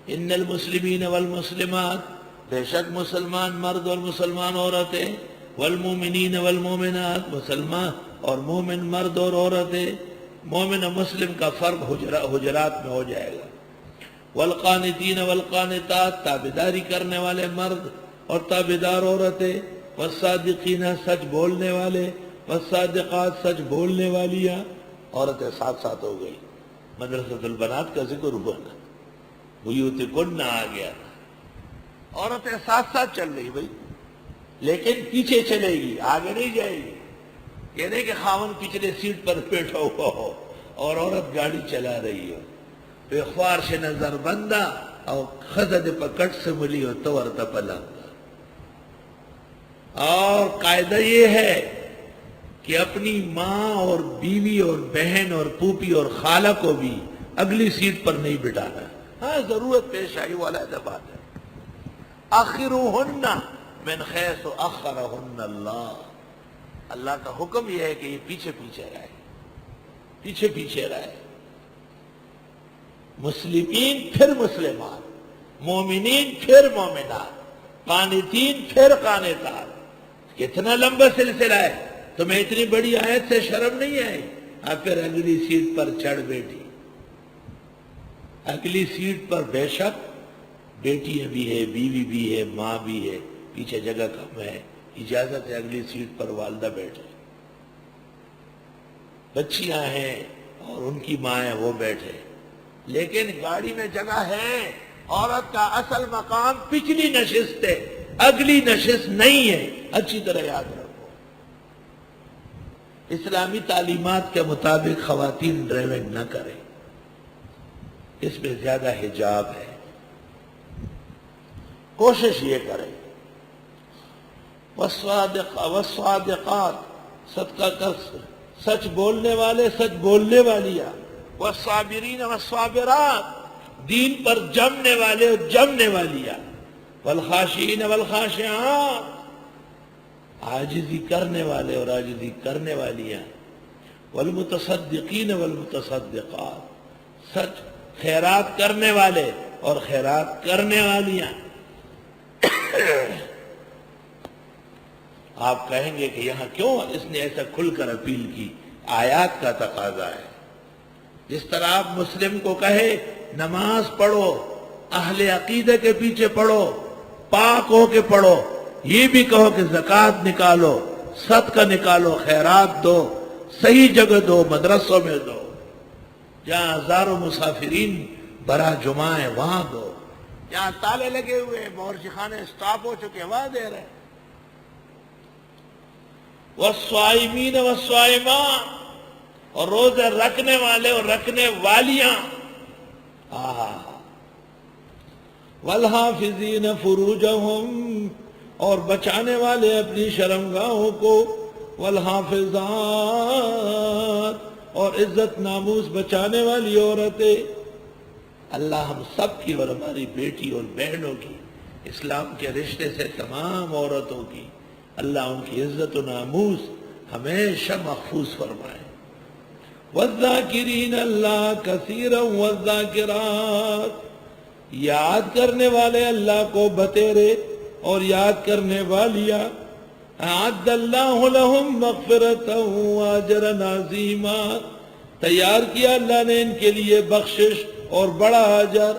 ان المسلمین والمسلمات، بے شک مسلمان مرد اور مسلمان عورتیں، والمومنین والمومنات، مسلمان اور مومن مرد اور عورتیں، مومن و مسلم کا فرق حجرات میں ہو جائے گا، والقانتین والقانتات، تابعداری کرنے والے مرد اور تابعدار عورتیں، والصادقین، سچ بولنے والے، والصادقات، سچ بولنے والیاں، عورتیں ساتھ ساتھ ہو گئی۔ مدرسۃ البنات کا ذکر ہوا نا، بیوتکن آ گیا، عورتیں ساتھ ساتھ چل رہی بھائی، لیکن پیچھے چلے گی، آگے نہیں جائے گی۔ یہ نہیں کہ خاون پچھلے سیٹ پر بیٹھا ہوا ہو اور عورت گاڑی چلا رہی ہو، بے خوار سے نظر بندہ اور خزد پکٹ سے ملی ہو تو ورطہ پلا۔ اور قاعدہ یہ ہے کہ اپنی ماں اور بیوی اور بہن اور پھوپھی اور خالہ کو بھی اگلی سیٹ پر نہیں بٹھانا، ہاں ضرورت پیش آئی وہ علیحدہ بات ہے۔ آخروہن من خیس اخرہن اللہ، اللہ کا حکم یہ ہے کہ یہ پیچھے پیچھے رہے، پیچھے پیچھے رہے۔ مسلمین پھر مسلمان، مومنین پھر مومنات، قانتین پھر قانتات۔ کتنا لمبا سلسلہ ہے، تمہیں اتنی بڑی آیت سے شرم نہیں آئی؟ آپ پھر اگلی سیٹ پر چڑھ بیٹھی، اگلی سیٹ پر بے شک بیٹیاں بھی ہے، بیوی بھی ہے، ماں بھی ہے، پیچھے جگہ کم ہے، اجازت ہے اگلی سیٹ پر والدہ بیٹھے، بچیاں ہیں اور ان کی ماں ہے وہ بیٹھے، لیکن گاڑی میں جگہ ہے۔ عورت کا اصل مقام پچھلی نشست ہے، اگلی نشست نہیں ہے، اچھی طرح یاد رکھو۔ اسلامی تعلیمات کے مطابق خواتین ڈرائیونگ نہ کریں، اس میں زیادہ حجاب ہے، کوشش یہ کریں۔ والصادقات، صدقہ کر، سچ بولنے والے، سچ بولنے والیاں، والصابرین والصابرات، دین پر جمنے والے اور جمنے والیاں، والخاشعین والخاشعات، عاجزی کرنے والے اور عاجزی کرنے والیاں، والمتصدقین والمتصدقات، سچ خیرات کرنے والے اور خیرات کرنے والیاں۔ آپ کہیں گے کہ یہاں کیوں اس نے ایسا کھل کر اپیل کی؟ آیات کا تقاضا ہے۔ جس طرح آپ مسلم کو کہے نماز پڑھو، اہل عقیدہ کے پیچھے پڑھو، پاک ہو کے پڑھو، یہ بھی کہو کہ زکوٰۃ نکالو، صدقہ نکالو، خیرات دو، صحیح جگہ دو، مدرسوں میں دو، جہاں ہزاروں مسافرین برا جمعہ ہے وہاں دو، جہاں تالے لگے ہوئے ہیں، باورچی خانے اسٹاپ ہو چکے وہاں دے رہے ہیں۔ والصائمین والصائمات، اور روزے رکھنے والے اور رکھنے والیاں، والحافظین فروجہم، اور بچانے والے اپنی شرمگاہوں کو، والحافظات، اور عزت ناموس بچانے والی عورتیں۔ اللہ ہم سب کی اور ہماری بیٹی اور بہنوں کی، اسلام کے رشتے سے تمام عورتوں کی، اللہ ان کی عزت و ناموس ہمیشہ محفوظ فرمائے۔ والذاکرین اللہ کثیرا والذاکرات، یاد کرنے والے اللہ کو بتیرے اور یاد کرنے والیاں، اعد اللہ لہم مغفرتا واجرا عظیما، تیار کیا اللہ نے ان کے لیے بخشش اور بڑا اجر۔